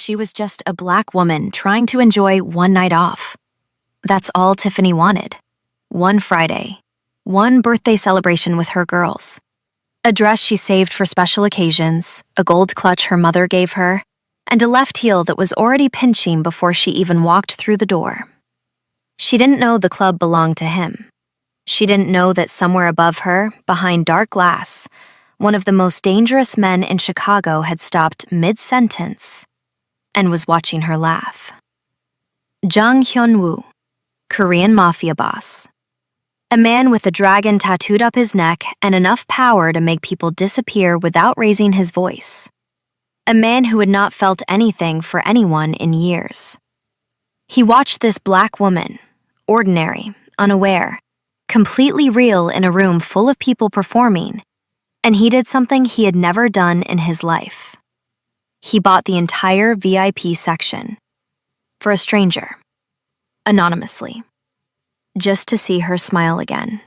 she was just a black woman trying to enjoy one night off. That's all Tiffany wanted. One Friday, one birthday celebration with her girls, a dress she saved for special occasions, a gold clutch her mother gave her, and a left heel that was already pinching before she even walked through the door. She didn't know the club belonged to him. She didn't know that somewhere above her, behind dark glass, one of the most dangerous men in Chicago had stopped mid-sentence and was watching her laugh. Jang Hyun-woo, Korean Mafia Boss. A man with a dragon tattooed up his neck and enough power to make people disappear without raising his voice. A man who had not felt anything for anyone in years. He watched this black woman, ordinary, unaware, completely real in a room full of people performing, and he did something he had never done in his life. He bought the entire VIP section for a stranger, anonymously, just to see her smile again.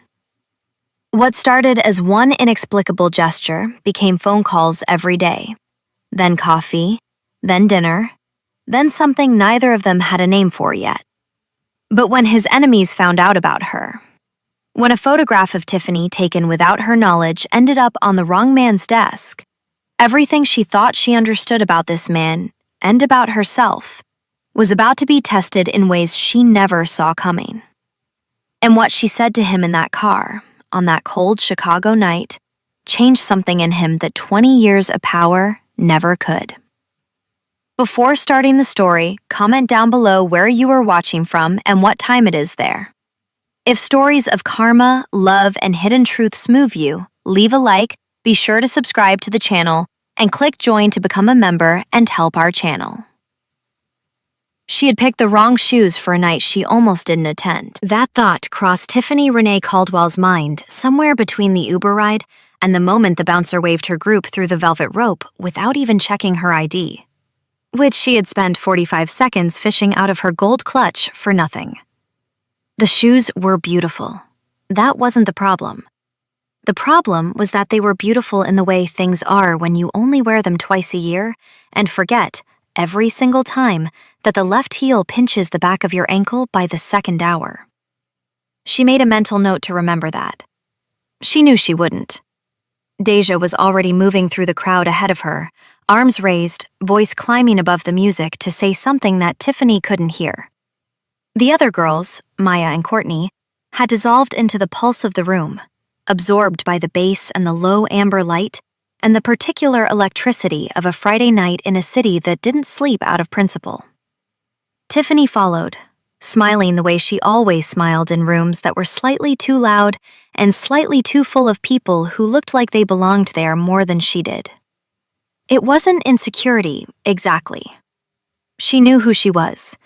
What started as one inexplicable gesture became phone calls every day, then coffee, then dinner, then something neither of them had a name for yet. But when his enemies found out about her, when a photograph of Tiffany taken without her knowledge ended up on the wrong man's desk, everything she thought she understood about this man, and about herself, was about to be tested in ways she never saw coming. And what she said to him in that car, on that cold Chicago night, changed something in him that 20 years of power never could. Before starting the story, comment down below where you are watching from and what time it is there. If stories of karma, love, and hidden truths move you, leave a like, be sure to subscribe to the channel, and click join to become a member and help our channel. She had picked the wrong shoes for a night she almost didn't attend. That thought crossed Tiffany Renee Caldwell's mind somewhere between the Uber ride and the moment the bouncer waved her group through the velvet rope without even checking her ID, which she had spent 45 seconds fishing out of her gold clutch for nothing. The shoes were beautiful. That wasn't the problem. The problem was that they were beautiful in the way things are when you only wear them twice a year and forget, every single time, that the left heel pinches the back of your ankle by the second hour. She made a mental note to remember that. She knew she wouldn't. Deja was already moving through the crowd ahead of her, arms raised, voice climbing above the music to say something that Tiffany couldn't hear. The other girls, Maya and Courtney, had dissolved into the pulse of the room, absorbed by the bass and the low amber light and the particular electricity of a Friday night in a city that didn't sleep out of principle. Tiffany followed, smiling the way she always smiled in rooms that were slightly too loud and slightly too full of people who looked like they belonged there more than she did. It wasn't insecurity, exactly. She knew who she was.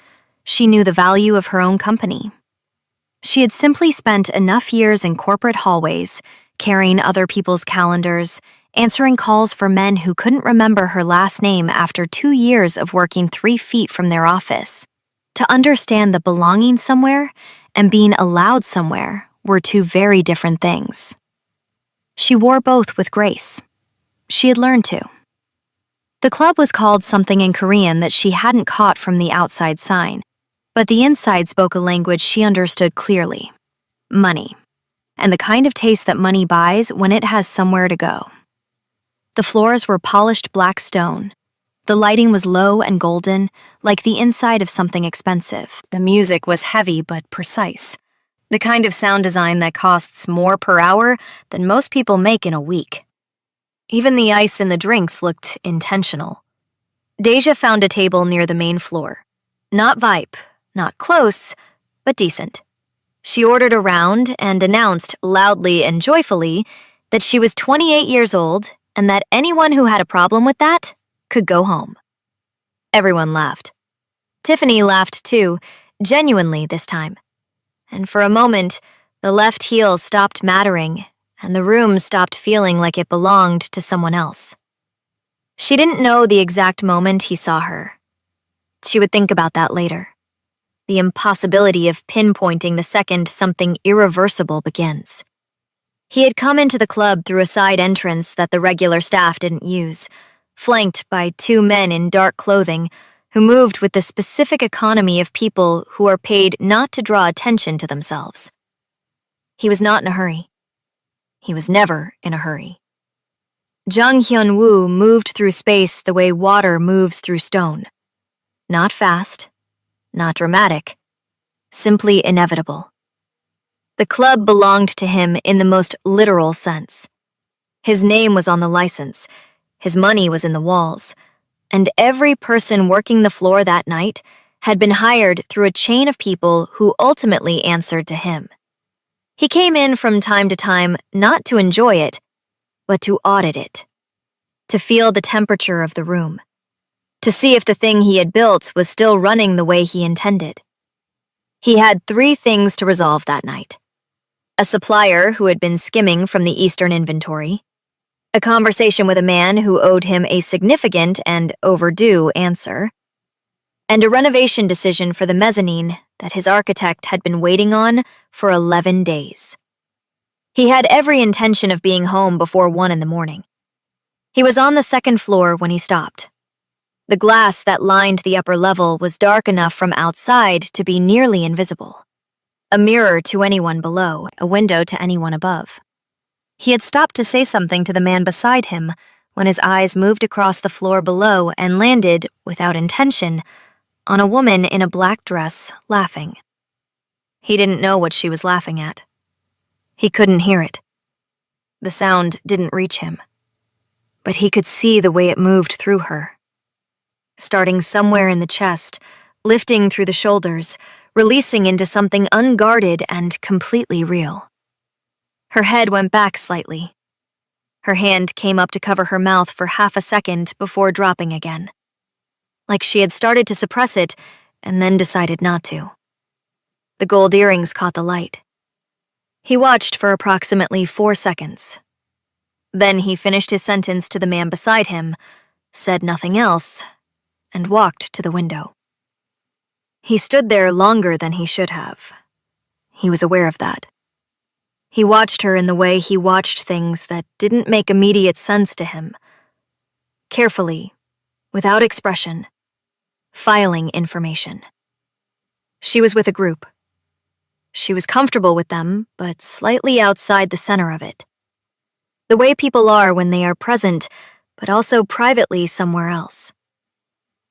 She knew the value of her own company. She had simply spent enough years in corporate hallways, carrying other people's calendars, answering calls for men who couldn't remember her last name after 2 years of working 3 feet from their office, to understand that belonging somewhere and being allowed somewhere were 2 very different things. She wore both with grace. She had learned to. The club was called something in Korean that she hadn't caught from the outside sign, but the inside spoke a language she understood clearly: money, and the kind of taste that money buys when it has somewhere to go. The floors were polished black stone. The lighting was low and golden, like the inside of something expensive. The music was heavy but precise, the kind of sound design that costs more per hour than most people make in a week. Even the ice in the drinks looked intentional. Deja found a table near the main floor. Not VIP, not close, but decent. She ordered a round and announced loudly and joyfully that she was 28 years old and that anyone who had a problem with that could go home. Everyone laughed. Tiffany laughed too, genuinely this time. And for a moment, the left heel stopped mattering and the room stopped feeling like it belonged to someone else. She didn't know the exact moment he saw her. She would think about that later. The impossibility of pinpointing the second something irreversible begins. He had come into the club through a side entrance that the regular staff didn't use, flanked by 2 men in dark clothing, who moved with the specific economy of people who are paid not to draw attention to themselves. He was not in a hurry. He was never in a hurry. Jung Hyun-woo moved through space the way water moves through stone. Not fast, not dramatic, simply inevitable. The club belonged to him in the most literal sense. His name was on the license, his money was in the walls, and every person working the floor that night had been hired through a chain of people who ultimately answered to him. He came in from time to time not to enjoy it, but to audit it, to feel the temperature of the room, to see if the thing he had built was still running the way he intended. He had 3 things to resolve that night: a supplier who had been skimming from the Eastern inventory, a conversation with a man who owed him a significant and overdue answer, and a renovation decision for the mezzanine that his architect had been waiting on for 11 days. He had every intention of being home before 1 in the morning. He was on the 2nd floor when he stopped. The glass that lined the upper level was dark enough from outside to be nearly invisible. A mirror to anyone below, a window to anyone above. He had stopped to say something to the man beside him when his eyes moved across the floor below and landed, without intention, on a woman in a black dress, laughing. He didn't know what she was laughing at. He couldn't hear it. The sound didn't reach him. But he could see the way it moved through her. Starting somewhere in the chest, lifting through the shoulders, releasing into something unguarded and completely real. Her head went back slightly. Her hand came up to cover her mouth for half a second before dropping again. Like she had started to suppress it and then decided not to. The gold earrings caught the light. He watched for approximately 4 seconds. Then he finished his sentence to the man beside him, said nothing else, and walked to the window. He stood there longer than he should have. He was aware of that. He watched her in the way he watched things that didn't make immediate sense to him. Carefully, without expression, filing information. She was with a group. She was comfortable with them, but slightly outside the center of it. The way people are when they are present, but also privately somewhere else.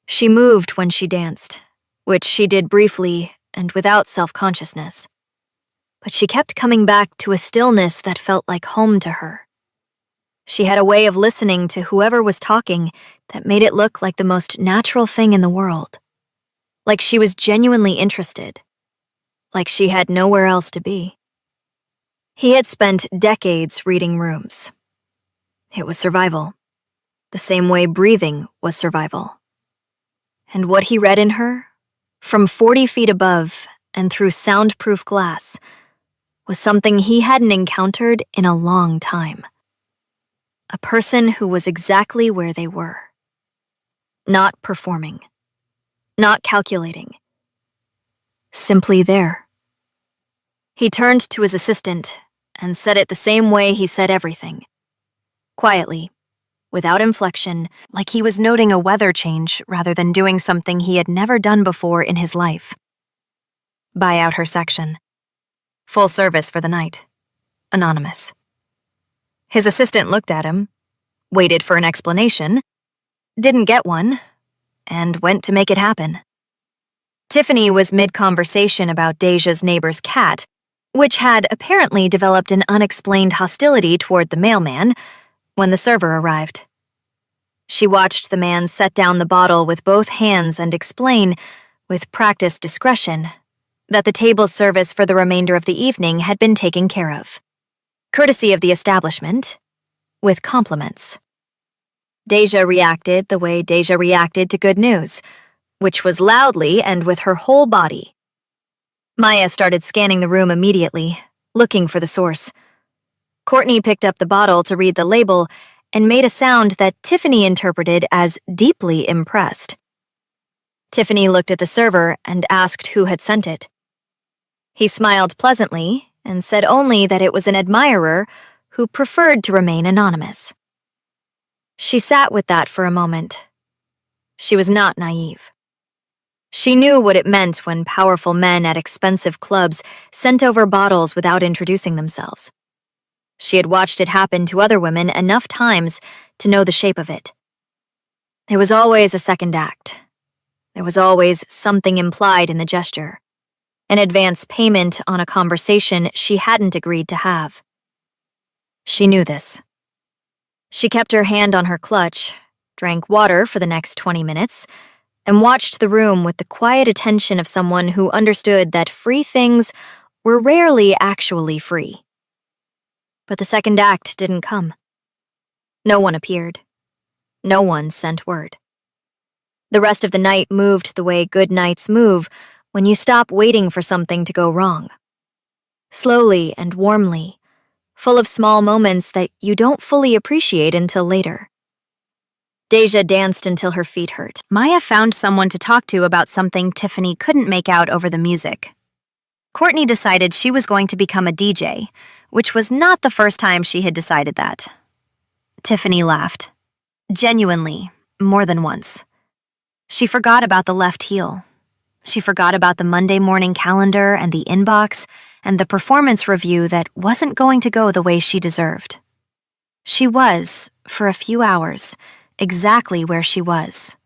She moved when she danced, which she did briefly and without self-consciousness. But she kept coming back to a stillness that felt like home to her. She had a way of listening to whoever was talking that made it look like the most natural thing in the world. Like she was genuinely interested. Like she had nowhere else to be. He had spent decades reading rooms. It was survival, the same way breathing was survival. And what he read in her, from 40 feet above and through soundproof glass, was something he hadn't encountered in a long time. A person who was exactly where they were. Not performing. Not calculating. Simply there. He turned to his assistant and said it the same way he said everything. Quietly, without inflection, like he was noting a weather change rather than doing something he had never done before in his life. Buy out her section. Full service for the night. Anonymous. His assistant looked at him, waited for an explanation, didn't get one, and went to make it happen. Tiffany was mid-conversation about Deja's neighbor's cat, which had apparently developed an unexplained hostility toward the mailman, when the server arrived. She watched the man set down the bottle with both hands and explain, with practiced discretion, that the table's service for the remainder of the evening had been taken care of, courtesy of the establishment, with compliments. Deja reacted the way Deja reacted to good news, which was loudly and with her whole body. Maya started scanning the room immediately, looking for the source. Courtney picked up the bottle to read the label and made a sound that Tiffany interpreted as deeply impressed. Tiffany looked at the server and asked who had sent it. He smiled pleasantly and said only that it was an admirer who preferred to remain anonymous. She sat with that for a moment. She was not naive. She knew what it meant when powerful men at expensive clubs sent over bottles without introducing themselves. She had watched it happen to other women enough times to know the shape of it. There was always a second act. There was always something implied in the gesture, an advance payment on a conversation she hadn't agreed to have. She knew this. She kept her hand on her clutch, drank water for the next 20 minutes, and watched the room with the quiet attention of someone who understood that free things were rarely actually free. But the second act didn't come. No one appeared. No one sent word. The rest of the night moved the way good nights move when you stop waiting for something to go wrong. Slowly and warmly, full of small moments that you don't fully appreciate until later. Deja danced until her feet hurt. Maya found someone to talk to about something Tiffany couldn't make out over the music. Courtney decided she was going to become a DJ, which was not the first time she had decided that. Tiffany laughed. Genuinely, more than once. She forgot about the left heel. She forgot about the Monday morning calendar and the inbox and the performance review that wasn't going to go the way she deserved. She was, for a few hours, exactly where she was.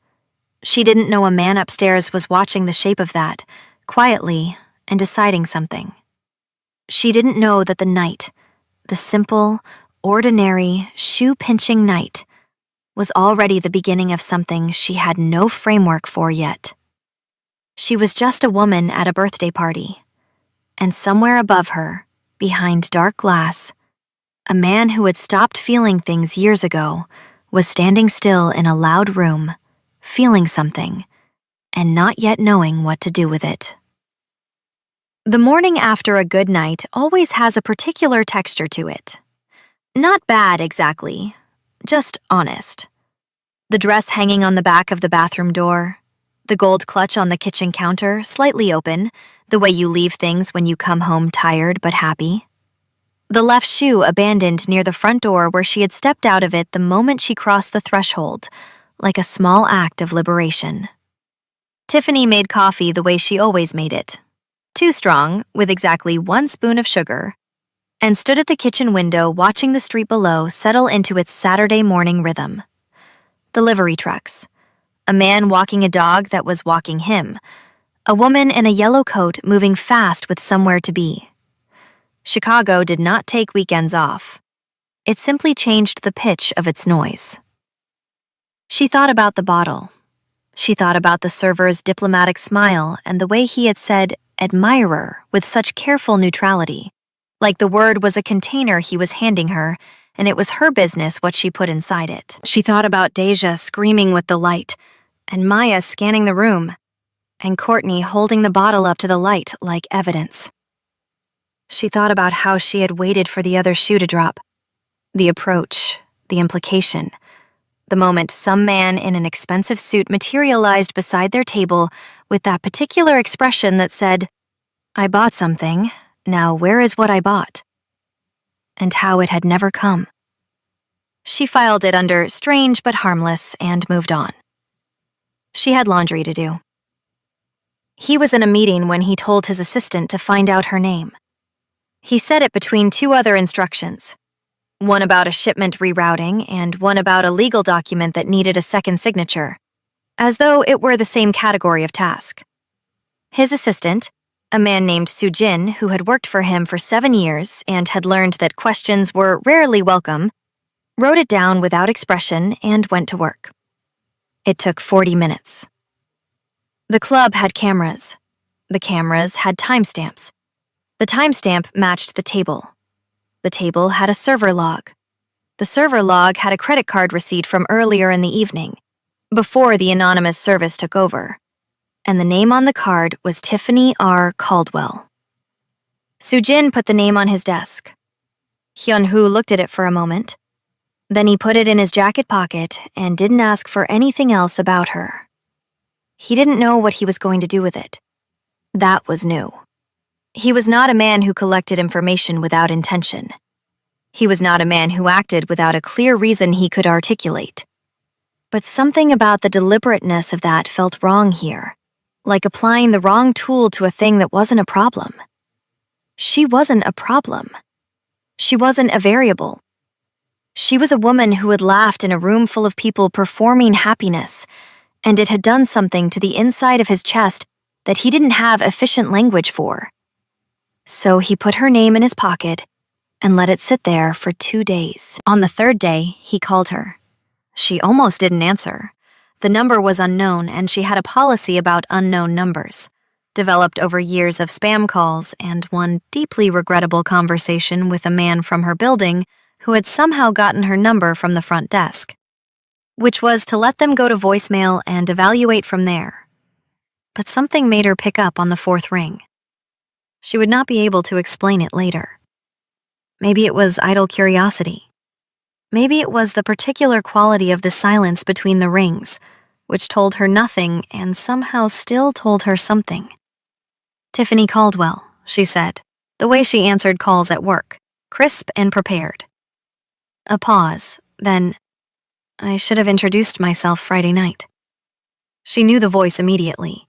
She didn't know a man upstairs was watching the shape of that, quietly, and deciding something. She didn't know that the night, the simple, ordinary, shoe-pinching night, was already the beginning of something she had no framework for yet. She was just a woman at a birthday party, and somewhere above her, behind dark glass, a man who had stopped feeling things years ago was standing still in a loud room, feeling something, and not yet knowing what to do with it. The morning after a good night always has a particular texture to it. Not bad exactly, just honest. The dress hanging on the back of the bathroom door, the gold clutch on the kitchen counter slightly open, the way you leave things when you come home tired but happy. The left shoe abandoned near the front door where she had stepped out of it the moment she crossed the threshold, like a small act of liberation. Tiffany made coffee the way she always made it, too strong, with exactly 1 spoon of sugar, and stood at the kitchen window watching the street below settle into its Saturday morning rhythm. The livery trucks, a man walking a dog that was walking him, a woman in a yellow coat moving fast with somewhere to be. Chicago did not take weekends off. It simply changed the pitch of its noise. She thought about the bottle. She thought about the server's diplomatic smile and the way he had said admirer with such careful neutrality, like the word was a container he was handing her, and it was her business what she put inside it. She thought about Deja screaming with delight, and Maya scanning the room, and Courtney holding the bottle up to the light like evidence. She thought about how she had waited for the other shoe to drop, the approach, the implication, the moment some man in an expensive suit materialized beside their table with that particular expression that said, "I bought something, now where is what I bought?" And how it had never come. She filed it under strange but harmless and moved on. She had laundry to do. He was in a meeting when he told his assistant to find out her name. He said it between 2 other instructions, one about a shipment rerouting and one about a legal document that needed a second signature, as though it were the same category of task. His assistant, a man named Sujin who had worked for him for 7 years and had learned that questions were rarely welcome, wrote it down without expression and went to work. It took 40 minutes. The club had cameras. The cameras had timestamps. The timestamp matched the table. The table had a server log. The server log had a credit card receipt from earlier in the evening, before the anonymous service took over, and the name on the card was Tiffany R. Caldwell. Sujin put the name on his desk. Hyun-Hoo looked at it for a moment. Then he put it in his jacket pocket and didn't ask for anything else about her. He didn't know what he was going to do with it. That was new. He was not a man who collected information without intention. He was not a man who acted without a clear reason he could articulate. But something about the deliberateness of that felt wrong here. like applying the wrong tool to a thing that wasn't a problem. She wasn't a problem. She wasn't a variable. She was a woman who had laughed in a room full of people performing happiness, and it had done something to the inside of his chest that he didn't have efficient language for. So he put her name in his pocket and let it sit there for 2 days. On the third day, he called her. She almost didn't answer. The number was unknown, and she had a policy about unknown numbers, developed over years of spam calls and one deeply regrettable conversation with a man from her building who had somehow gotten her number from the front desk, which was to let them go to voicemail and evaluate from there. But something made her pick up on the fourth ring. She would not be able to explain it later. Maybe it was idle curiosity. Maybe it was the particular quality of the silence between the rings, which told her nothing and somehow still told her something. "Tiffany Caldwell," she said, the way she answered calls at work, crisp and prepared. A pause, then, "I should have introduced myself Friday night." She knew the voice immediately,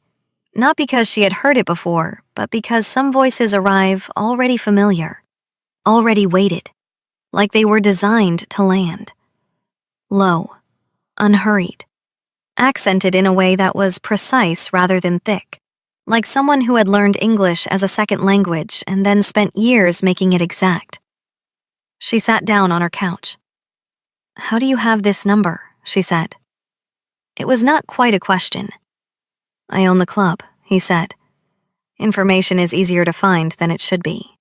not because she had heard it before, but because some voices arrive already familiar, already weighted, like they were designed to land. Low, unhurried, accented in a way that was precise rather than thick, like someone who had learned English as a second language and then spent years making it exact. She sat down on her couch. "How do you have this number?" she said. It was not quite a question. "I own the club," he said. "Information is easier to find than it should be.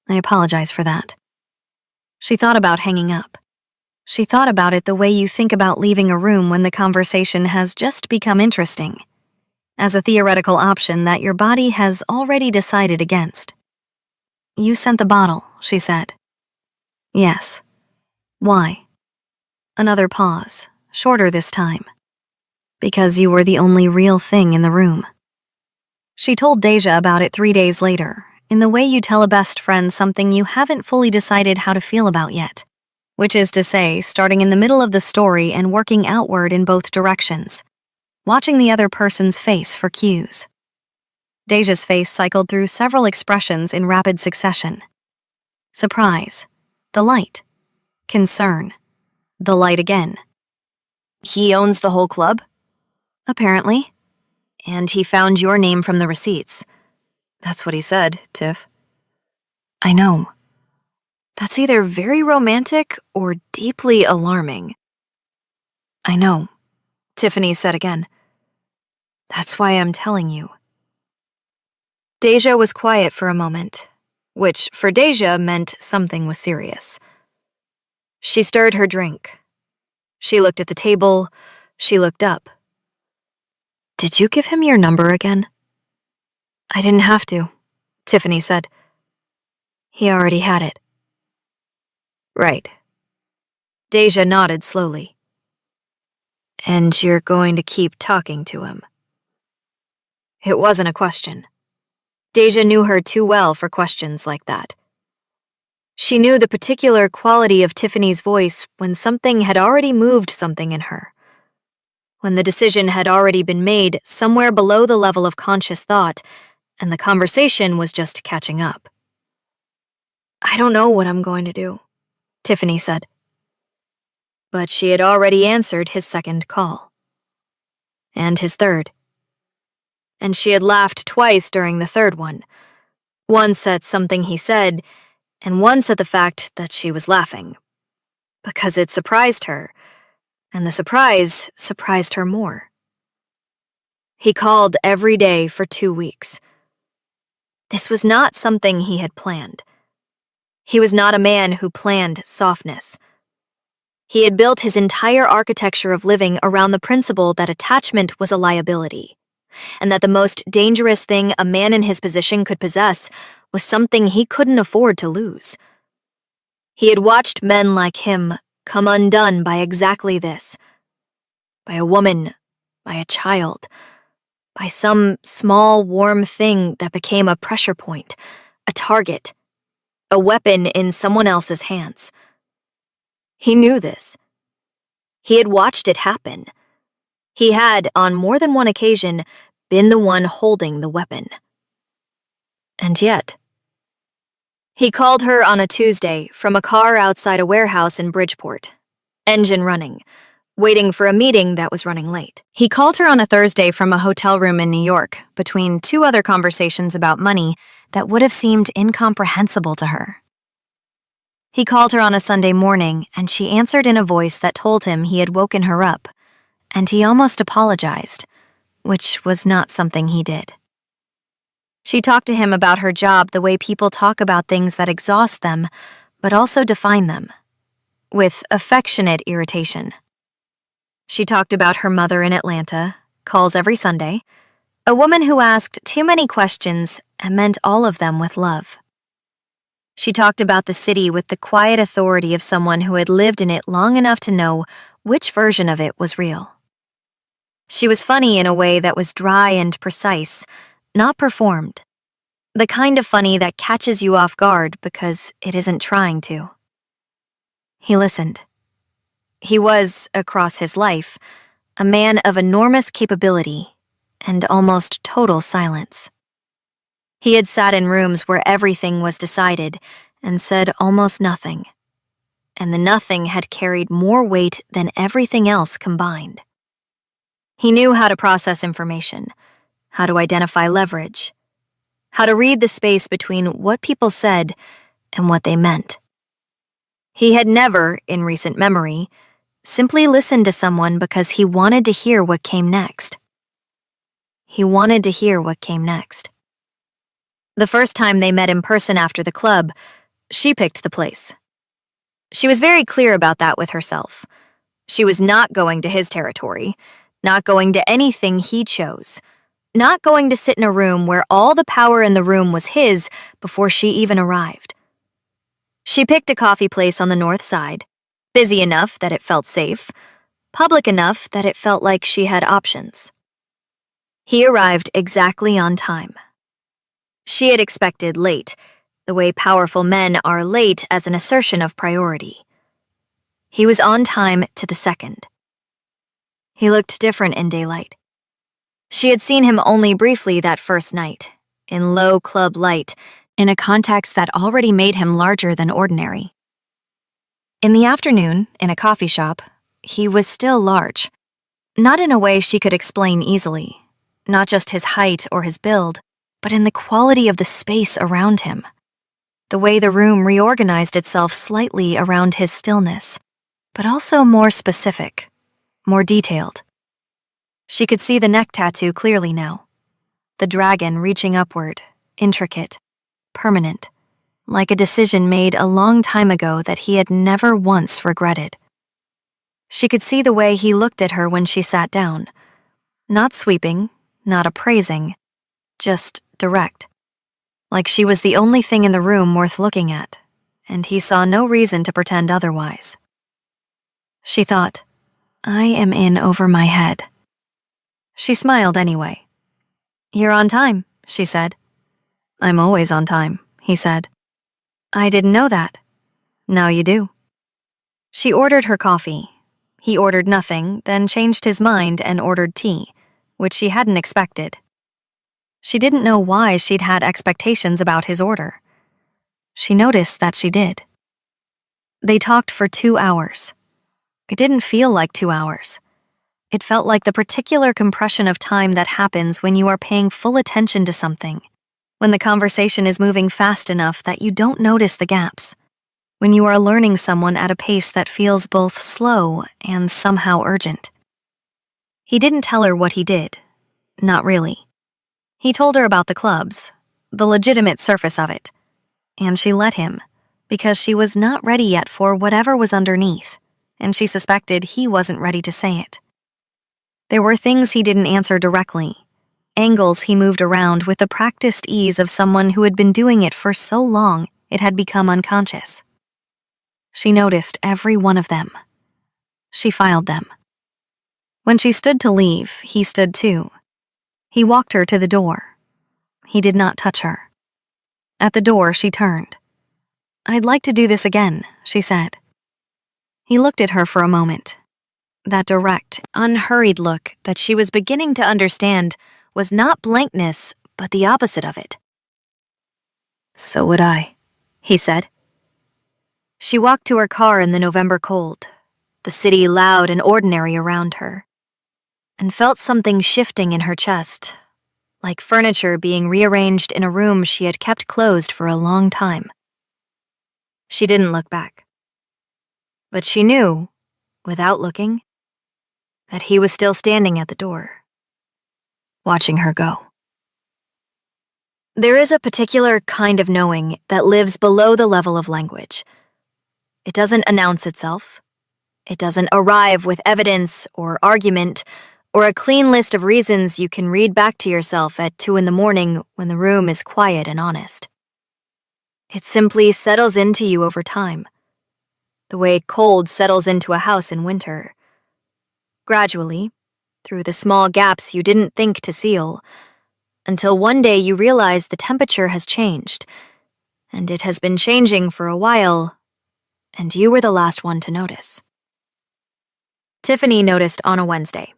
I apologize for that." She thought about hanging up. She thought about it the way you think about leaving a room when the conversation has just become interesting, as a theoretical option that your body has already decided against. "You sent the bottle," she said. "Yes." "Why?" Another pause, shorter this time. "Because you were the only real thing in the room." She told Deja about it 3 days later, in the way you tell a best friend something you haven't fully decided how to feel about yet, which is to say, starting in the middle of the story and working outward in both directions, watching the other person's face for cues. Deja's face cycled through several expressions in rapid succession. Surprise, the light, concern, the light again. "He owns the whole club?" "Apparently. And he found your name from the receipts." "That's what he said, Tiff." "I know. That's either very romantic or deeply alarming." "I know," Tiffany said again. "That's why I'm telling you." Deja was quiet for a moment, which for Deja meant something was serious. She stirred her drink. She looked at the table. She looked up. "Did you give him your number again?" "I didn't have to," Tiffany said. "He already had it." "Right." Deja nodded slowly. "And you're going to keep talking to him?" It wasn't a question. Deja knew her too well for questions like that. She knew the particular quality of Tiffany's voice when something had already moved something in her, when the decision had already been made somewhere below the level of conscious thought, and the conversation was just catching up. "I don't know what I'm going to do," Tiffany said. But she had already answered his second call. And his third. And she had laughed twice during the third one. Once at something he said, and once at the fact that she was laughing. Because it surprised her, and the surprise surprised her more. He called every day for 2 weeks. This was not something he had planned. He was not a man who planned softness. He had built his entire architecture of living around the principle that attachment was a liability, and that the most dangerous thing a man in his position could possess was something he couldn't afford to lose. He had watched men like him come undone by exactly this. By a woman, by a child, by some small, warm thing that became a pressure point, a target, a weapon in someone else's hands. He knew this. He had watched it happen. He had, on more than one occasion, been the one holding the weapon. And yet, he called her on a Tuesday from a car outside a warehouse in Bridgeport, engine running, waiting for a meeting that was running late. He called her on a Thursday from a hotel room in New York, between two other conversations about money that would have seemed incomprehensible to her. He called her on a Sunday morning, and she answered in a voice that told him he had woken her up, and he almost apologized, which was not something he did. She talked to him about her job the way people talk about things that exhaust them, but also define them, with affectionate irritation. She talked about her mother in Atlanta, calls every Sunday, a woman who asked too many questions and meant all of them with love. She talked about the city with the quiet authority of someone who had lived in it long enough to know which version of it was real. She was funny in a way that was dry and precise, not performed. The kind of funny that catches you off guard because it isn't trying to. He listened. He was, across his life, a man of enormous capability and almost total silence. He had sat in rooms where everything was decided and said almost nothing, and the nothing had carried more weight than everything else combined. He knew how to process information, how to identify leverage, how to read the space between what people said and what they meant. He had never, in recent memory, simply listened to someone because he wanted to hear what came next. He wanted to hear what came next. The first time they met in person after the club, she picked the place. She was very clear about that with herself. She was not going to his territory, not going to anything he chose, not going to sit in a room where all the power in the room was his before she even arrived. She picked a coffee place on the north side, busy enough that it felt safe, public enough that it felt like she had options. He arrived exactly on time. She had expected late, the way powerful men are late as an assertion of priority. He was on time to the second. He looked different in daylight. She had seen him only briefly that first night, in low club light, in a context that already made him larger than ordinary. In the afternoon, in a coffee shop, he was still large. Not in a way she could explain easily, not just his height or his build, but in the quality of the space around him. The way the room reorganized itself slightly around his stillness, but also more specific, more detailed. She could see the neck tattoo clearly now. The dragon reaching upward, intricate, permanent, like a decision made a long time ago that he had never once regretted. She could see the way he looked at her when she sat down. Not sweeping, not appraising, just direct. Like she was the only thing in the room worth looking at, and he saw no reason to pretend otherwise. She thought, I am in over my head. She smiled anyway. You're on time, she said. I'm always on time, he said. I didn't know that. Now you do. She ordered her coffee. He ordered nothing, then changed his mind and ordered tea, which she hadn't expected. She didn't know why she'd had expectations about his order. She noticed that she did. They talked for 2 hours. It didn't feel like 2 hours. It felt like the particular compression of time that happens when you are paying full attention to something, when the conversation is moving fast enough that you don't notice the gaps, when you are learning someone at a pace that feels both slow and somehow urgent. He didn't tell her what he did. Not really. He told her about the clubs, the legitimate surface of it, and she let him, because she was not ready yet for whatever was underneath, and she suspected he wasn't ready to say it. There were things he didn't answer directly, angles he moved around with the practiced ease of someone who had been doing it for so long it had become unconscious. She noticed every one of them. She filed them. When she stood to leave, he stood too. He walked her to the door. He did not touch her. At the door, she turned. I'd like to do this again, she said. He looked at her for a moment. That direct, unhurried look that she was beginning to understand was not blankness, but the opposite of it. "So would I," he said. She walked to her car in the November cold, the city loud and ordinary around her, and felt something shifting in her chest, like furniture being rearranged in a room she had kept closed for a long time. She didn't look back. But she knew, without looking, that he was still standing at the door, watching her go. There is a particular kind of knowing that lives below the level of language. It doesn't announce itself. It doesn't arrive with evidence or argument or a clean list of reasons you can read back to yourself at 2 a.m. when the room is quiet and honest. It simply settles into you over time, the way cold settles into a house in winter. Gradually, through the small gaps you didn't think to seal, until one day you realize the temperature has changed, and it has been changing for a while, and you were the last one to notice. Tiffany noticed on a Wednesday.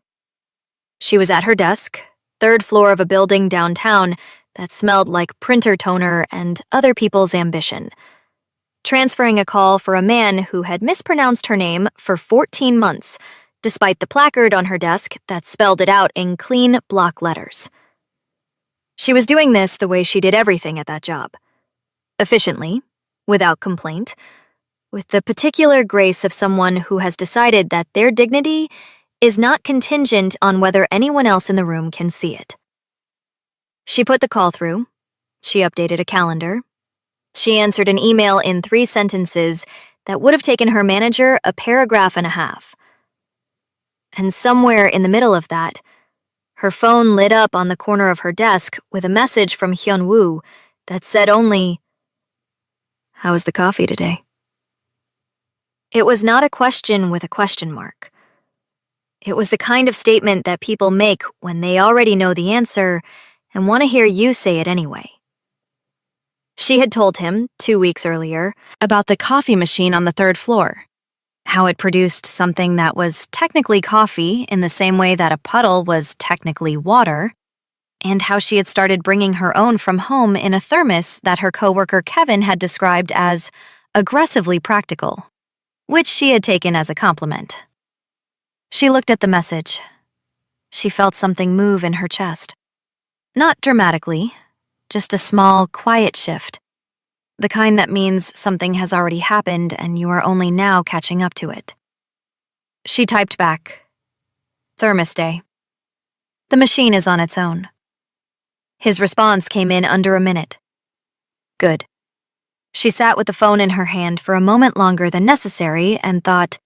She was at her desk, 3rd floor of a building downtown that smelled like printer toner and other people's ambition, transferring a call for a man who had mispronounced her name for 14 months, despite the placard on her desk that spelled it out in clean block letters. She was doing this the way she did everything at that job. Efficiently, without complaint, with the particular grace of someone who has decided that their dignity is not contingent on whether anyone else in the room can see it. She put the call through. She updated a calendar. She answered an email in 3 sentences that would have taken her manager a paragraph and a half. And somewhere in the middle of that, her phone lit up on the corner of her desk with a message from Hyun-woo that said only, "How's the coffee today?" It was not a question with a question mark. It was the kind of statement that people make when they already know the answer and want to hear you say it anyway. She had told him, 2 weeks earlier, about the coffee machine on the 3rd floor, how it produced something that was technically coffee in the same way that a puddle was technically water, and how she had started bringing her own from home in a thermos that her coworker Kevin had described as aggressively practical, which she had taken as a compliment. She looked at the message. She felt something move in her chest. Not dramatically, just a small, quiet shift. The kind that means something has already happened and you are only now catching up to it. She typed back, "Thermos day. The machine is on its own." His response came in under a minute. "Good." She sat with the phone in her hand for a moment longer than necessary and thought,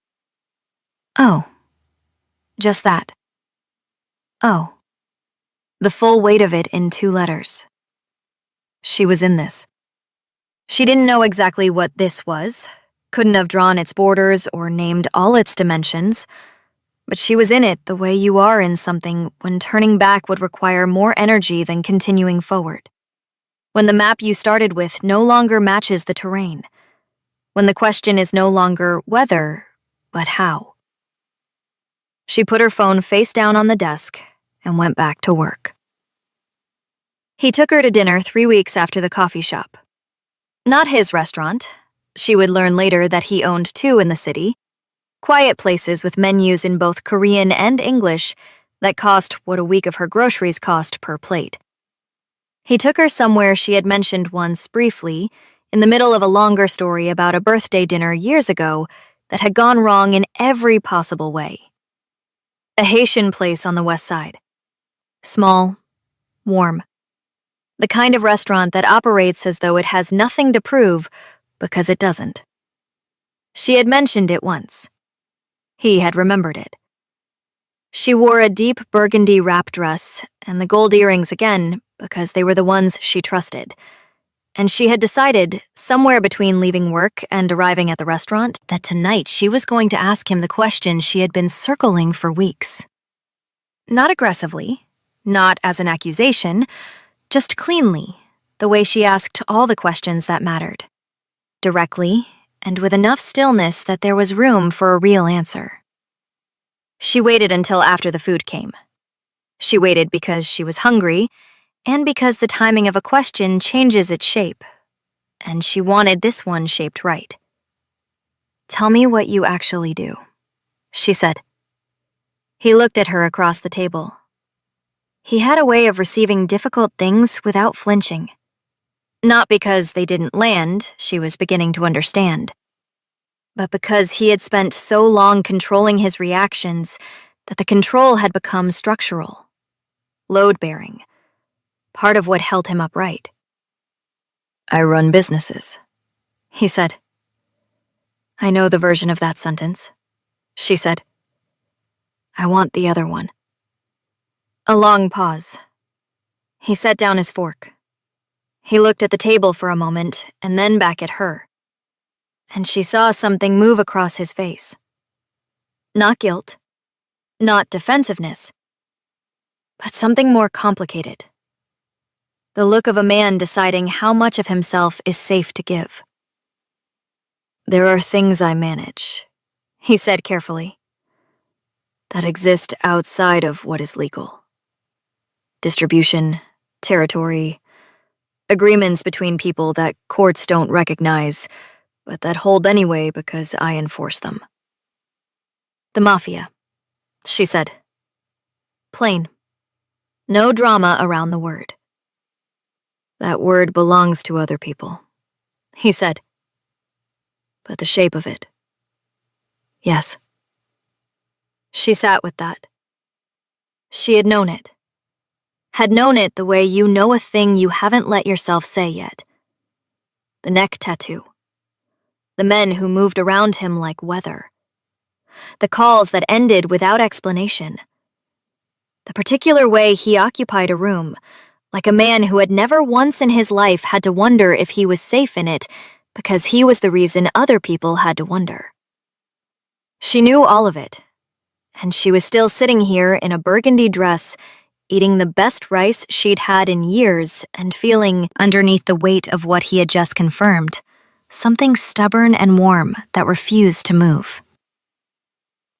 "Oh. Just that. Oh." The full weight of it in 2 letters. She was in this. She didn't know exactly what this was, couldn't have drawn its borders or named all its dimensions, but she was in it the way you are in something when turning back would require more energy than continuing forward. When the map you started with no longer matches the terrain. When the question is no longer whether, but how. She put her phone face down on the desk and went back to work. He took her to dinner 3 weeks after the coffee shop. Not his restaurant. She would learn later that he owned 2 in the city. Quiet places with menus in both Korean and English that cost what a week of her groceries cost per plate. He took her somewhere she had mentioned once briefly, in the middle of a longer story about a birthday dinner years ago that had gone wrong in every possible way. A Haitian place on the west side. Small, warm. The kind of restaurant that operates as though it has nothing to prove because it doesn't. She had mentioned it once. He had remembered it. She wore a deep burgundy wrap dress and the gold earrings again because they were the ones she trusted. And she had decided, somewhere between leaving work and arriving at the restaurant, that tonight she was going to ask him the question she had been circling for weeks. Not aggressively, not as an accusation, just cleanly, the way she asked all the questions that mattered. Directly, and with enough stillness that there was room for a real answer. She waited until after the food came. She waited because she was hungry, and because the timing of a question changes its shape, and she wanted this one shaped right. "Tell me what you actually do," she said. He looked at her across the table. He had a way of receiving difficult things without flinching. Not because they didn't land, she was beginning to understand, but because he had spent so long controlling his reactions that the control had become structural, load-bearing, part of what held him upright. "I run businesses," he said. "I know the version of that sentence," she said. "I want the other one." A long pause. He set down his fork. He looked at the table for a moment and then back at her, and she saw something move across his face. Not guilt, not defensiveness, but something more complicated. The look of a man deciding how much of himself is safe to give. "There are things I manage," he said carefully, "that exist outside of what is legal. Distribution, territory, agreements between people that courts don't recognize, but that hold anyway because I enforce them." "The Mafia," she said. Plain. No drama around the word. "That word belongs to other people," he said. "But the shape of it." "Yes." She sat with that. She had known it. Had known it the way you know a thing you haven't let yourself say yet. The neck tattoo. The men who moved around him like weather. The calls that ended without explanation. The particular way he occupied a room, like a man who had never once in his life had to wonder if he was safe in it because he was the reason other people had to wonder. She knew all of it, and she was still sitting here in a burgundy dress, eating the best rice she'd had in years and feeling, underneath the weight of what he had just confirmed, something stubborn and warm that refused to move.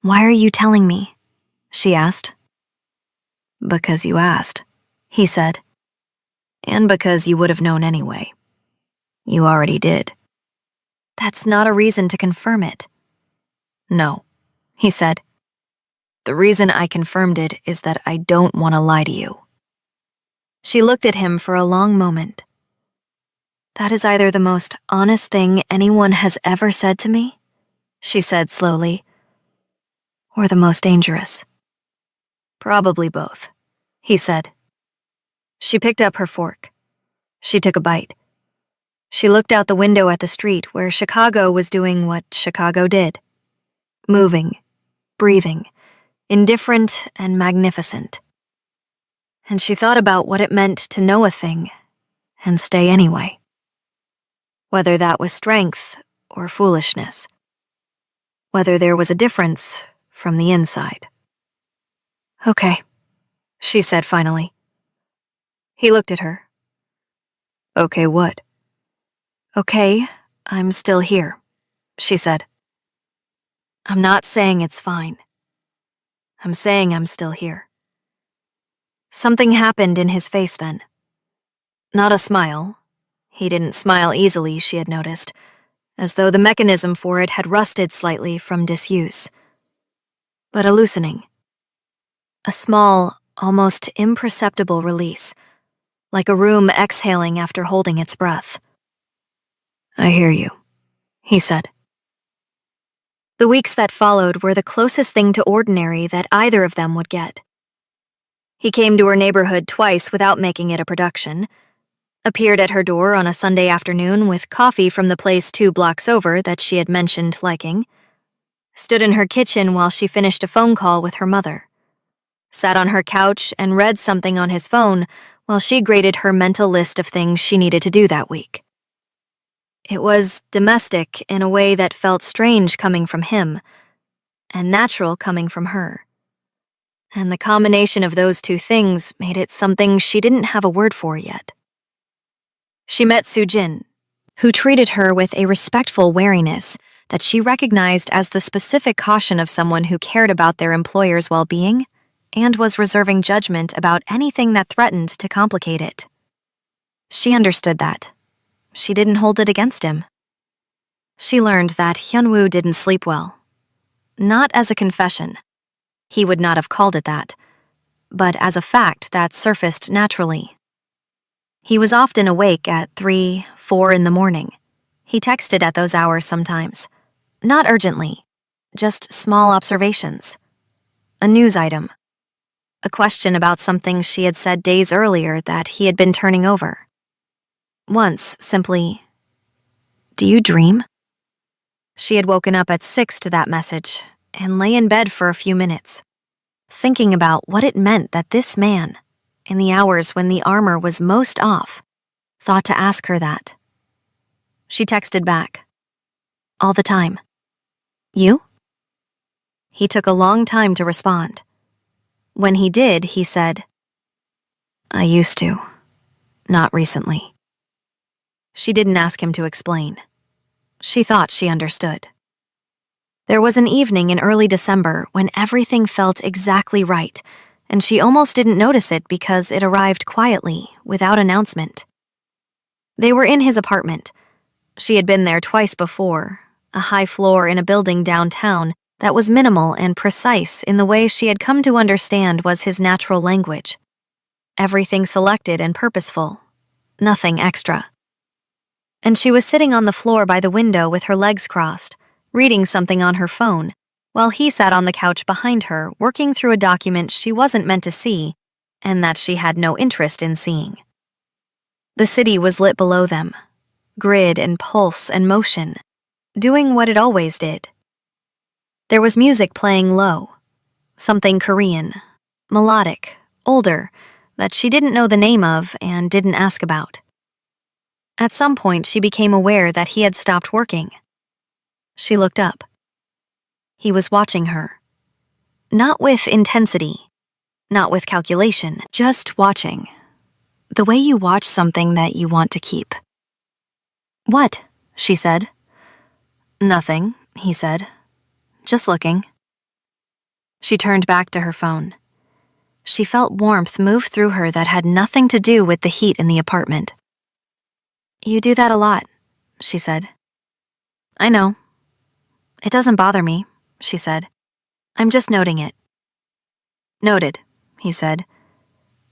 "Why are you telling me?" she asked. "Because you asked," he said. "And because you would have known anyway. You already did." "That's not a reason to confirm it." "No," he said. "The reason I confirmed it is that I don't want to lie to you." She looked at him for a long moment. "That is either the most honest thing anyone has ever said to me," she said slowly, "or the most dangerous." "Probably both," he said. She picked up her fork. She took a bite. She looked out the window at the street where Chicago was doing what Chicago did. Moving, breathing, indifferent and magnificent. And she thought about what it meant to know a thing and stay anyway. Whether that was strength or foolishness. Whether there was a difference from the inside. "Okay," she said finally. He looked at her. "Okay, what?" "Okay, I'm still here," she said. "I'm not saying it's fine. I'm saying I'm still here." Something happened in his face then. Not a smile. He didn't smile easily, she had noticed, as though the mechanism for it had rusted slightly from disuse. But a loosening. A small, almost imperceptible release, like a room exhaling after holding its breath. "I hear you," he said. The weeks that followed were the closest thing to ordinary that either of them would get. He came to her neighborhood twice without making it a production, appeared at her door on a Sunday afternoon with coffee from the place 2 blocks over that she had mentioned liking, stood in her kitchen while she finished a phone call with her mother, sat on her couch and read something on his phone while she graded her mental list of things she needed to do that week. It was domestic in a way that felt strange coming from him, and natural coming from her. And the combination of those two things made it something she didn't have a word for yet. She met Soo-jin, who treated her with a respectful wariness that she recognized as the specific caution of someone who cared about their employer's well-being and was reserving judgment about anything that threatened to complicate it. She understood that. She didn't hold it against him. She learned that Hyunwoo didn't sleep well. Not as a confession. He would not have called it that, but as a fact that surfaced naturally. He was often awake at 3, 4 in the morning. He texted at those hours sometimes. Not urgently, just small observations. A news item. A question about something she had said days earlier that he had been turning over. Once, simply, "Do you dream?" She had woken up at 6 to that message and lay in bed for a few minutes, thinking about what it meant that this man, in the hours when the armor was most off, thought to ask her that. She texted back. "All the time. You?" He took a long time to respond. When he did, he said, "I used to. Not recently." She didn't ask him to explain. She thought she understood. There was an evening in early December when everything felt exactly right, and she almost didn't notice it because it arrived quietly, without announcement. They were in his apartment. She had been there twice before, a high floor in a building downtown that was minimal and precise in the way she had come to understand was his natural language. Everything selected and purposeful, nothing extra. And she was sitting on the floor by the window with her legs crossed, reading something on her phone, while he sat on the couch behind her working through a document she wasn't meant to see and that she had no interest in seeing. The city was lit below them, grid and pulse and motion, doing what it always did. There was music playing low, something Korean, melodic, older, that she didn't know the name of and didn't ask about. At some point, she became aware that he had stopped working. She looked up. He was watching her. Not with intensity, not with calculation, just watching. The way you watch something that you want to keep. "What?" she said. "Nothing," he said. "Just looking." She turned back to her phone. She felt warmth move through her that had nothing to do with the heat in the apartment. "You do that a lot," she said. "I know. It doesn't bother me," she said. "I'm just noting it." "Noted," he said,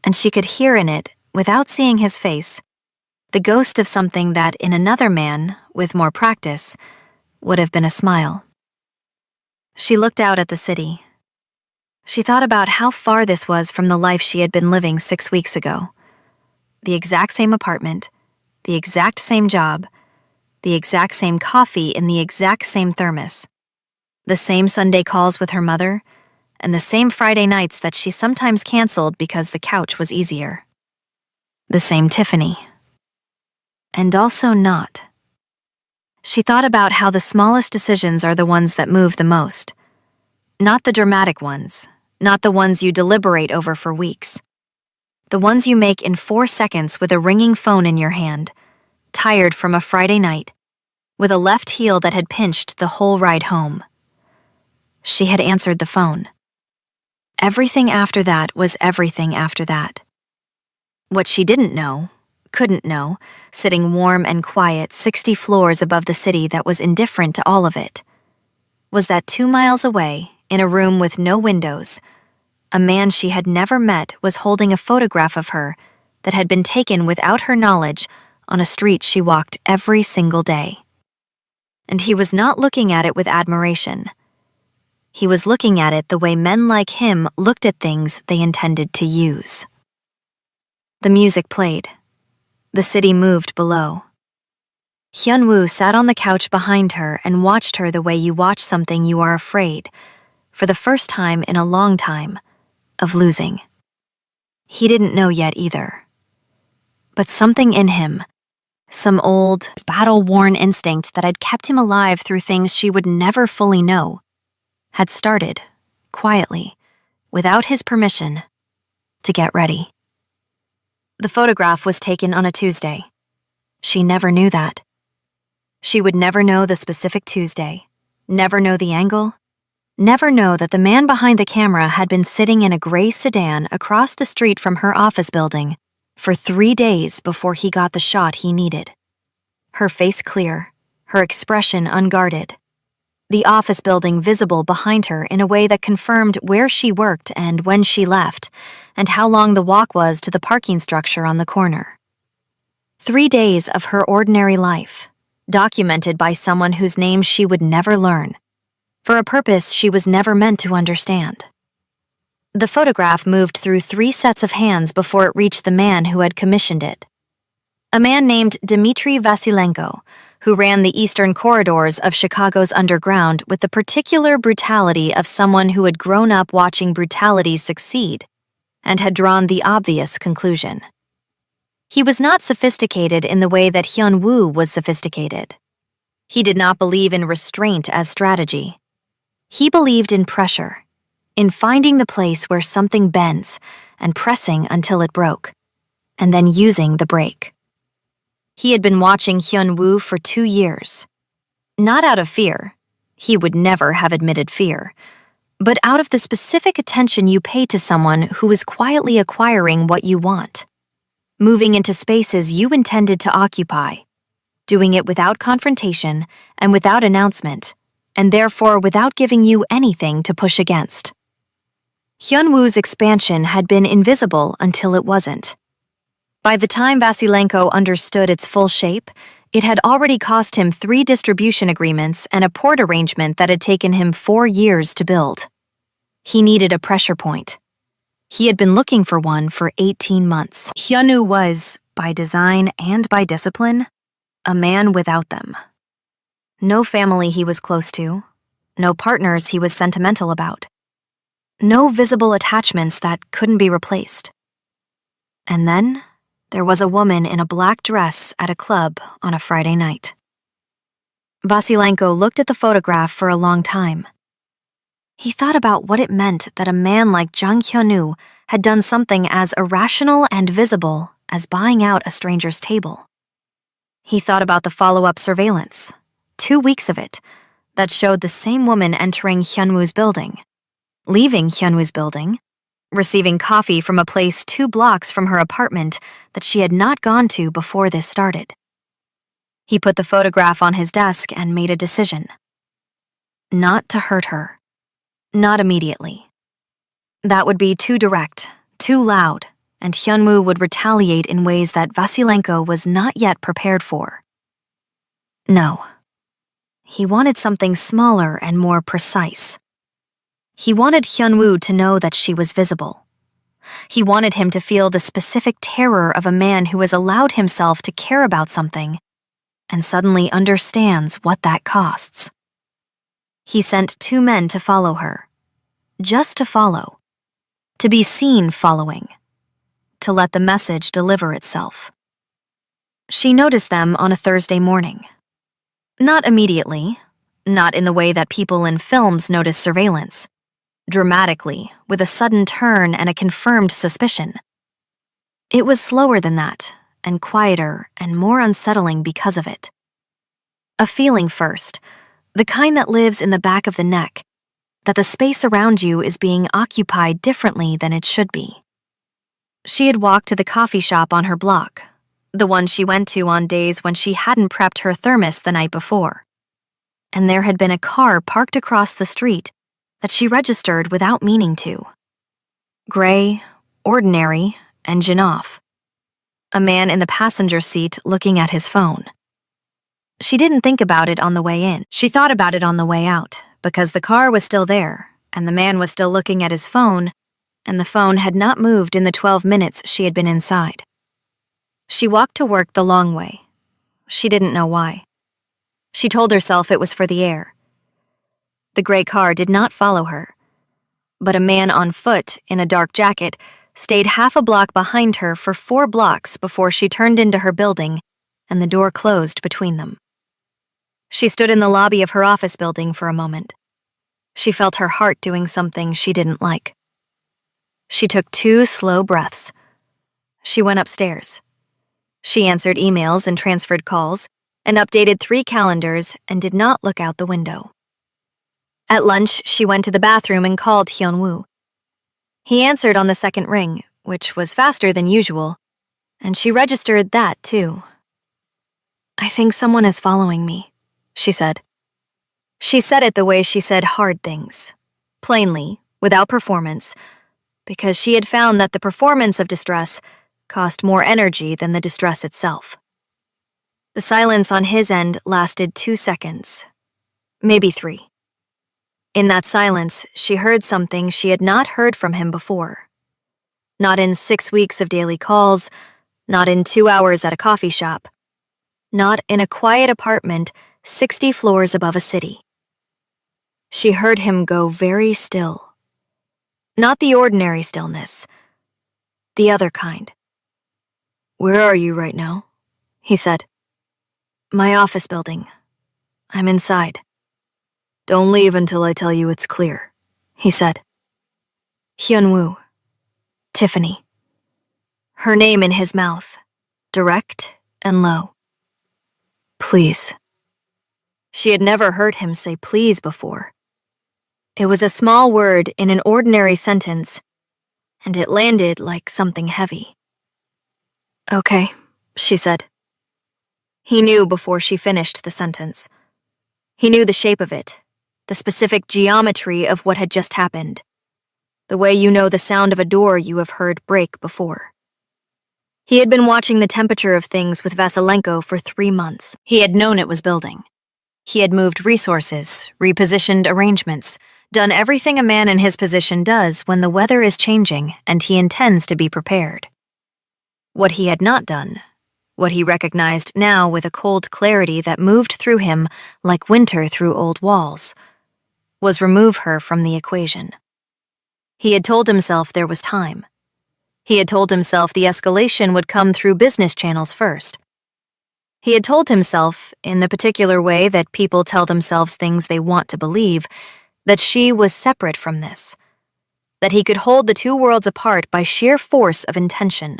and she could hear in it, without seeing his face, the ghost of something that in another man, with more practice, would have been a smile. She looked out at the city. She thought about how far this was from the life she had been living 6 weeks ago. The exact same apartment, the exact same job, the exact same coffee in the exact same thermos, the same Sunday calls with her mother, and the same Friday nights that she sometimes canceled because the couch was easier. The same Tiffany. And also not. She thought about how the smallest decisions are the ones that move the most. Not the dramatic ones, not the ones you deliberate over for weeks. The ones you make in 4 seconds with a ringing phone in your hand, tired from a Friday night, with a left heel that had pinched the whole ride home. She had answered the phone. Everything after that was everything after that. What she didn't know, couldn't know, sitting warm and quiet 60 floors above the city that was indifferent to all of it, was that 2 miles away, in a room with no windows, a man she had never met was holding a photograph of her that had been taken without her knowledge on a street she walked every single day. And he was not looking at it with admiration. He was looking at it the way men like him looked at things they intended to use. The music played. The city moved below. Hyunwoo sat on the couch behind her and watched her the way you watch something you are afraid, for the first time in a long time, of losing. He didn't know yet either. But something in him, some old, battle-worn instinct that had kept him alive through things she would never fully know, had started, quietly, without his permission, to get ready. The photograph was taken on a Tuesday. She never knew that. She would never know the specific Tuesday, never know the angle, never know that the man behind the camera had been sitting in a gray sedan across the street from her office building for 3 days before he got the shot he needed. Her face clear, her expression unguarded. The office building visible behind her in a way that confirmed where she worked and when she left, and how long the walk was to the parking structure on the corner. 3 days of her ordinary life, documented by someone whose name she would never learn, for a purpose she was never meant to understand. The photograph moved through 3 sets of hands before it reached the man who had commissioned it. A man named Dmitry Vasilenko, who ran the eastern corridors of Chicago's underground with the particular brutality of someone who had grown up watching brutality succeed and had drawn the obvious conclusion. He was not sophisticated in the way that Hyun-woo was sophisticated. He did not believe in restraint as strategy. He believed in pressure, in finding the place where something bends and pressing until it broke, and then using the break. He had been watching Hyun-woo for 2 years. Not out of fear. He would never have admitted fear. But out of the specific attention you pay to someone who is quietly acquiring what you want. Moving into spaces you intended to occupy. Doing it without confrontation and without announcement, and therefore without giving you anything to push against. Hyun-woo's expansion had been invisible until it wasn't. By the time Vasilenko understood its full shape, it had already cost him 3 distribution agreements and a port arrangement that had taken him 4 years to build. He needed a pressure point. He had been looking for one for 18 months. Hyun-woo was, by design and by discipline, a man without them. No family he was close to, no partners he was sentimental about, no visible attachments that couldn't be replaced. And then, there was a woman in a black dress at a club on a Friday night. Vasilenko looked at the photograph for a long time. He thought about what it meant that a man like Jang Hyun-woo had done something as irrational and visible as buying out a stranger's table. He thought about the follow-up surveillance, 2 weeks of it, that showed the same woman entering Hyun-woo's building, leaving Hyun-woo's building, receiving coffee from a place 2 blocks from her apartment that she had not gone to before this started. He put the photograph on his desk and made a decision. Not to hurt her. Not immediately. That would be too direct, too loud, and Hyun-woo would retaliate in ways that Vasilenko was not yet prepared for. No. He wanted something smaller and more precise. He wanted Hyun-woo to know that she was visible. He wanted him to feel the specific terror of a man who has allowed himself to care about something and suddenly understands what that costs. He sent 2 men to follow her. Just to follow. To be seen following. To let the message deliver itself. She noticed them on a Thursday morning. Not immediately, not in the way that people in films notice surveillance. Dramatically, with a sudden turn and a confirmed suspicion. It was slower than that, and quieter and more unsettling because of it. A feeling first, the kind that lives in the back of the neck, that the space around you is being occupied differently than it should be. She had walked to the coffee shop on her block, the one she went to on days when she hadn't prepped her thermos the night before. And there had been a car parked across the street that she registered without meaning to. Gray, ordinary, engine off. A man in the passenger seat looking at his phone. She didn't think about it on the way in. She thought about it on the way out, because the car was still there, and the man was still looking at his phone, and the phone had not moved in the 12 minutes she had been inside. She walked to work the long way. She didn't know why. She told herself it was for the air. The gray car did not follow her, but a man on foot in a dark jacket stayed half a block behind her for 4 blocks before she turned into her building and the door closed between them. She stood in the lobby of her office building for a moment. She felt her heart doing something she didn't like. She took 2 slow breaths. She went upstairs. She answered emails and transferred calls and updated 3 calendars and did not look out the window. At lunch, she went to the bathroom and called Hyun-woo. He answered on the second ring, which was faster than usual, and she registered that too. "I think someone is following me," she said. She said it the way she said hard things, plainly, without performance, because she had found that the performance of distress cost more energy than the distress itself. The silence on his end lasted 2 seconds, maybe 3. In that silence, she heard something she had not heard from him before. Not in 6 weeks of daily calls, not in 2 hours at a coffee shop, not in a quiet apartment 60 floors above a city. She heard him go very still. Not the ordinary stillness, the other kind. "Where are you right now?" he said. "My office building. I'm inside." "Don't leave until I tell you it's clear," he said. Hyun-woo. Tiffany. Her name in his mouth, direct and low. "Please." She had never heard him say please before. It was a small word in an ordinary sentence, and it landed like something heavy. "Okay," she said. He knew before she finished the sentence. He knew the shape of it, the specific geometry of what had just happened, the way you know the sound of a door you have heard break before. He had been watching the temperature of things with Vasilenko for 3 months. He had known it was building. He had moved resources, repositioned arrangements, done everything a man in his position does when the weather is changing and he intends to be prepared. What he had not done, what he recognized now with a cold clarity that moved through him like winter through old walls, was remove her from the equation. He had told himself there was time. He had told himself the escalation would come through business channels first. He had told himself, in the particular way that people tell themselves things they want to believe, that she was separate from this, that he could hold the two worlds apart by sheer force of intention.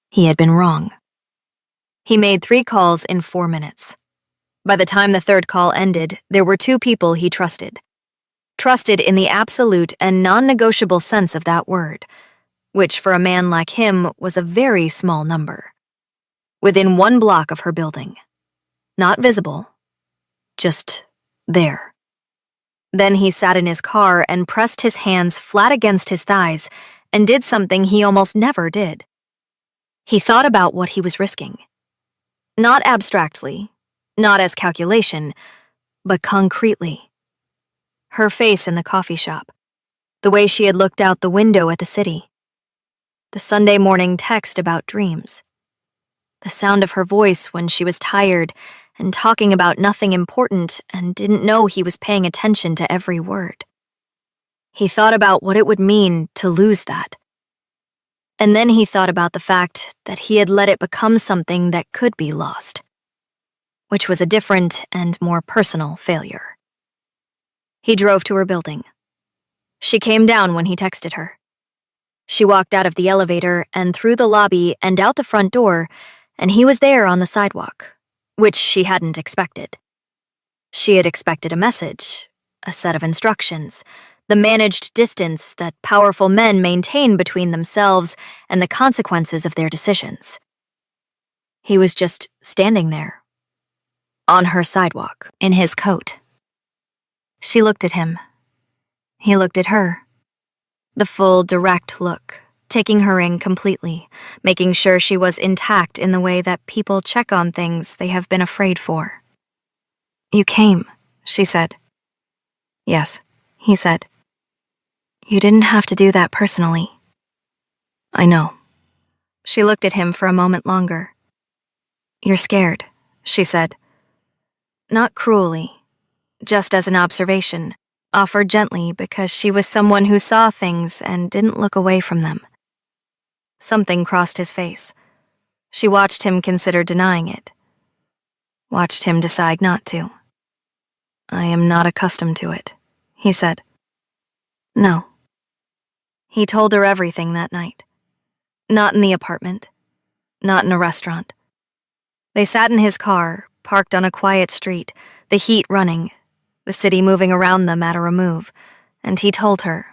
He had been wrong. He made 3 calls in 4 minutes. By the time the third call ended, there were 2 people he trusted. Trusted in the absolute and non-negotiable sense of that word, which for a man like him was a very small number. Within 1 block of her building. Not visible. Just there. Then he sat in his car and pressed his hands flat against his thighs and did something he almost never did. He thought about what he was risking. Not abstractly, not as calculation, but concretely. Her face in the coffee shop, the way she had looked out the window at the city, the Sunday morning text about dreams, the sound of her voice when she was tired and talking about nothing important and didn't know he was paying attention to every word. He thought about what it would mean to lose that. And then he thought about the fact that he had let it become something that could be lost, which was a different and more personal failure. He drove to her building. She came down when he texted her. She walked out of the elevator and through the lobby and out the front door, and he was there on the sidewalk, which she hadn't expected. She had expected a message, a set of instructions, the managed distance that powerful men maintain between themselves and the consequences of their decisions. He was just standing there, on her sidewalk, in his coat. She looked at him. He looked at her. The full, direct look, taking her in completely, making sure she was intact in the way that people check on things they have been afraid for. "You came," she said. "Yes," he said. "You didn't have to do that personally." "I know." She looked at him for a moment longer. "You're scared," she said. Not cruelly, just as an observation, offered gently because she was someone who saw things and didn't look away from them. Something crossed his face. She watched him consider denying it. Watched him decide not to. "I am not accustomed to it," he said. "No." He told her everything that night. Not in the apartment. Not in a restaurant. They sat in his car, parked on a quiet street, the heat running, the city moving around them at a remove, and he told her,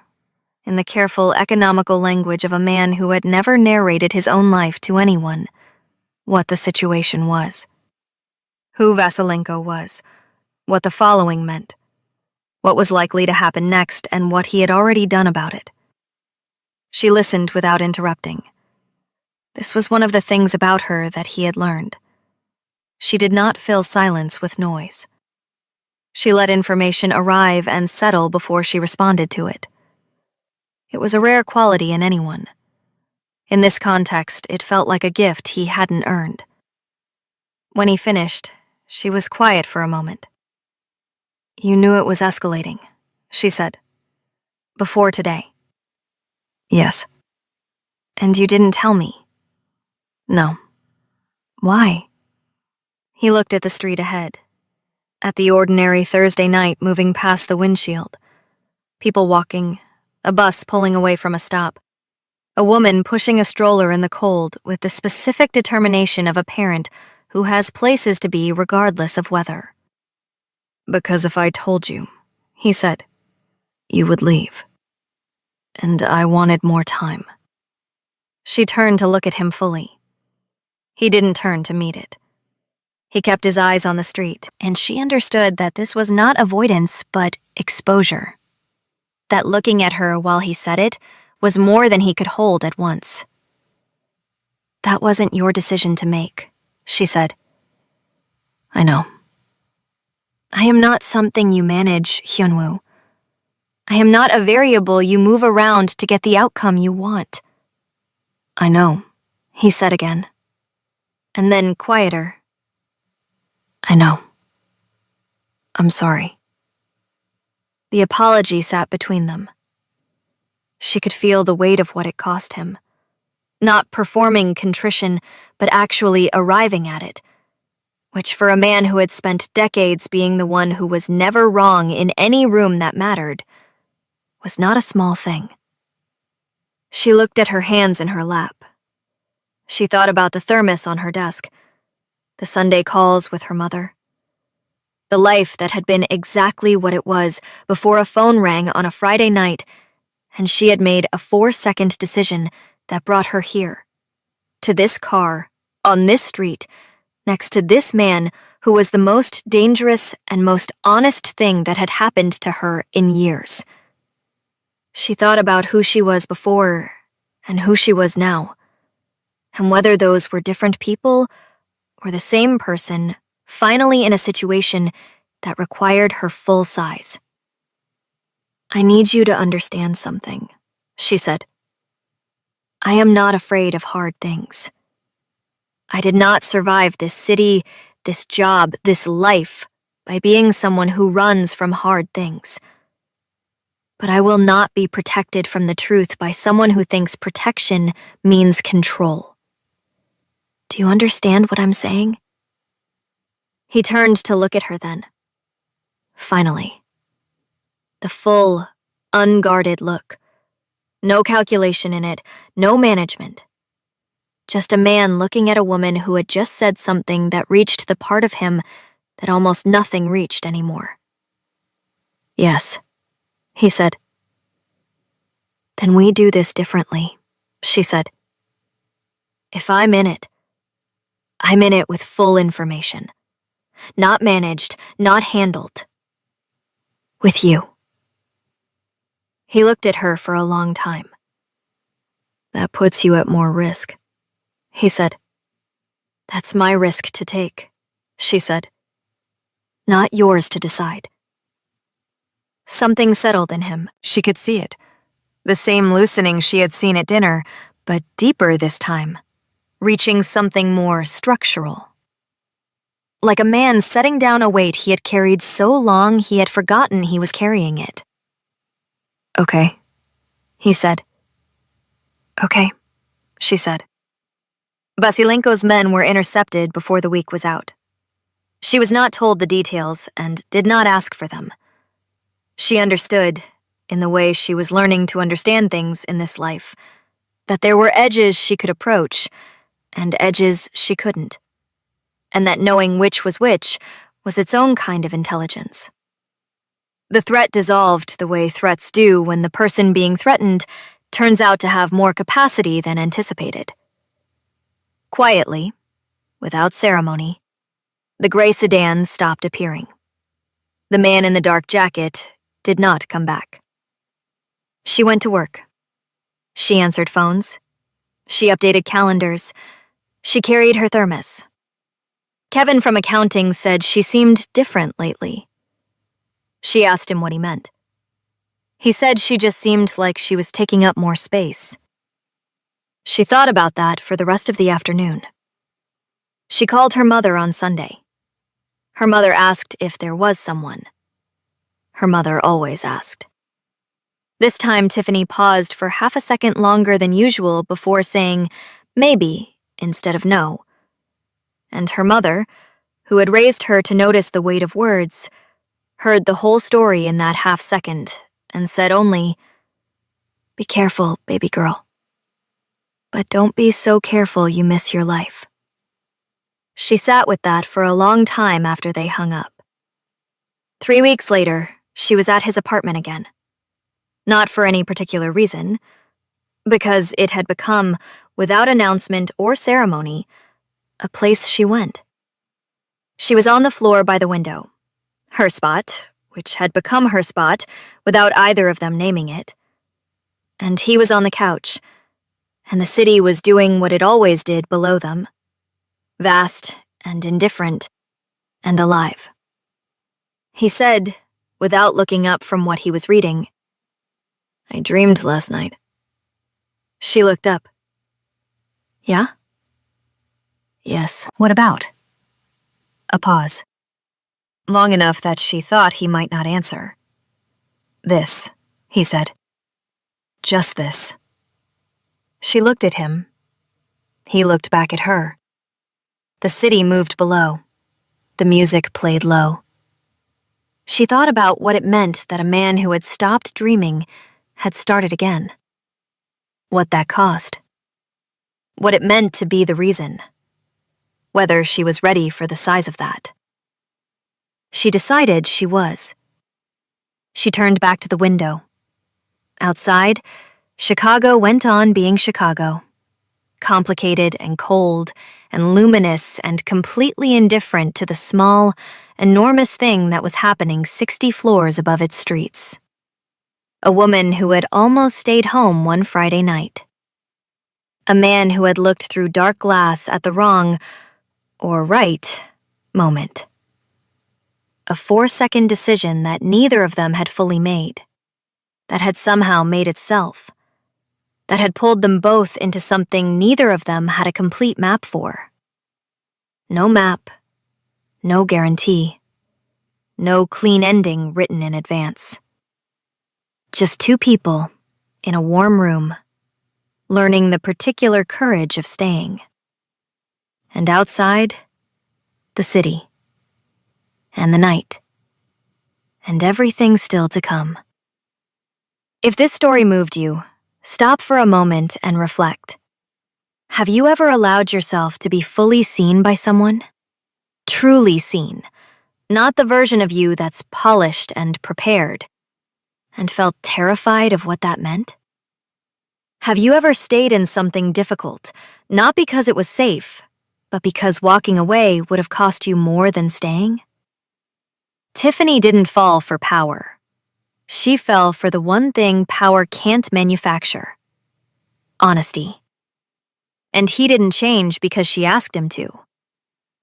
in the careful, economical language of a man who had never narrated his own life to anyone, what the situation was. Who Vasilenko was, what the following meant, what was likely to happen next, and what he had already done about it. She listened without interrupting. This was one of the things about her that he had learned. She did not fill silence with noise. She let information arrive and settle before she responded to it. It was a rare quality in anyone. In this context, it felt like a gift he hadn't earned. When he finished, she was quiet for a moment. "You knew it was escalating," she said. "Before today." "Yes." "And you didn't tell me?" "No." "Why?" He looked at the street ahead, at the ordinary Thursday night moving past the windshield. People walking, a bus pulling away from a stop, a woman pushing a stroller in the cold with the specific determination of a parent who has places to be regardless of weather. "Because if I told you," he said, "you would leave. And I wanted more time." She turned to look at him fully. He didn't turn to meet it. He kept his eyes on the street, and she understood that this was not avoidance, but exposure. That looking at her while he said it was more than he could hold at once. "That wasn't your decision to make," she said. "I know." "I am not something you manage, Hyunwoo. I am not a variable you move around to get the outcome you want." "I know," he said again. And then quieter. "I know. I'm sorry." The apology sat between them. She could feel the weight of what it cost him. Not performing contrition, but actually arriving at it, which for a man who had spent decades being the one who was never wrong in any room that mattered, was not a small thing. She looked at her hands in her lap. She thought about the thermos on her desk, the Sunday calls with her mother, the life that had been exactly what it was before a phone rang on a Friday night and she had made a 4-second decision that brought her here, to this car, on this street, next to this man who was the most dangerous and most honest thing that had happened to her in years. She thought about who she was before and who she was now, and whether those were different people or the same person finally in a situation that required her full size. "I need you to understand something," she said. "I am not afraid of hard things. I did not survive this city, this job, this life by being someone who runs from hard things. But I will not be protected from the truth by someone who thinks protection means control. Do you understand what I'm saying?" He turned to look at her then. Finally. The full, unguarded look. No calculation in it, no management. Just a man looking at a woman who had just said something that reached the part of him that almost nothing reached anymore. "Yes," he said. "Then we do this differently," she said. "If I'm in it with full information. Not managed, not handled. With you." He looked at her for a long time. "That puts you at more risk," he said. "That's my risk to take," she said. "Not yours to decide." Something settled in him. She could see it. The same loosening she had seen at dinner, but deeper this time, reaching something more structural. Like a man setting down a weight he had carried so long he had forgotten he was carrying it. "Okay," he said. "Okay," she said. Vasilenko's men were intercepted before the week was out. She was not told the details and did not ask for them. She understood, in the way she was learning to understand things in this life, that there were edges she could approach and edges she couldn't, and that knowing which was its own kind of intelligence. The threat dissolved the way threats do when the person being threatened turns out to have more capacity than anticipated. Quietly, without ceremony, the gray sedans stopped appearing. The man in the dark jacket did not come back. She went to work. She answered phones. She updated calendars. She carried her thermos. Kevin from accounting said she seemed different lately. She asked him what he meant. He said she just seemed like she was taking up more space. She thought about that for the rest of the afternoon. She called her mother on Sunday. Her mother asked if there was someone. Her mother always asked. This time, Tiffany paused for half a second longer than usual before saying maybe instead of no. And her mother, who had raised her to notice the weight of words, heard the whole story in that half second and said only, "Be careful, baby girl. But don't be so careful you miss your life." She sat with that for a long time after they hung up. 3 weeks later, she was at his apartment again. Not for any particular reason, because it had become, without announcement or ceremony, a place she went. She was on the floor by the window. Her spot, which had become her spot without either of them naming it. And he was on the couch, and the city was doing what it always did below them. Vast and indifferent and alive. He said, without looking up from what he was reading, "I dreamed last night." She looked up. "Yeah?" "Yes." What about? A pause. Long enough that she thought he might not answer. "This," he said. "Just this." She looked at him. He looked back at her. The city moved below. The music played low. She thought about what it meant that a man who had stopped dreaming had started again. What that cost. What it meant to be the reason. Whether she was ready for the size of that. She decided she was. She turned back to the window. Outside, Chicago went on being Chicago. Complicated and cold and luminous and completely indifferent to the small, enormous thing that was happening 60 floors above its streets. A woman who had almost stayed home one Friday night. A man who had looked through dark glass at the wrong, or right, moment. A 4-second decision that neither of them had fully made. That had somehow made itself. That had pulled them both into something neither of them had a complete map for. No map, no guarantee, no clean ending written in advance. Just two people in a warm room, learning the particular courage of staying. And outside, the city, and the night, and everything still to come. If this story moved you, stop for a moment and reflect. Have you ever allowed yourself to be fully seen by someone? Truly seen, not the version of you that's polished and prepared, and felt terrified of what that meant? Have you ever stayed in something difficult, not because it was safe, but because walking away would have cost you more than staying? Tiffany didn't fall for power. She fell for the one thing power can't manufacture: honesty. And he didn't change because she asked him to.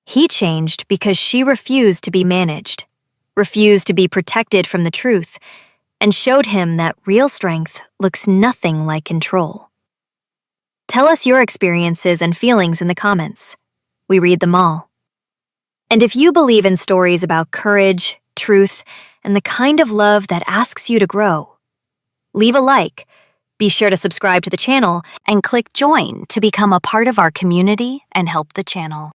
He changed because she refused to be managed, refused to be protected from the truth, and showed him that real strength looks nothing like control. Tell us your experiences and feelings in the comments. We read them all. And if you believe in stories about courage, truth, and the kind of love that asks you to grow, leave a like, be sure to subscribe to the channel, and click join to become a part of our community and help the channel.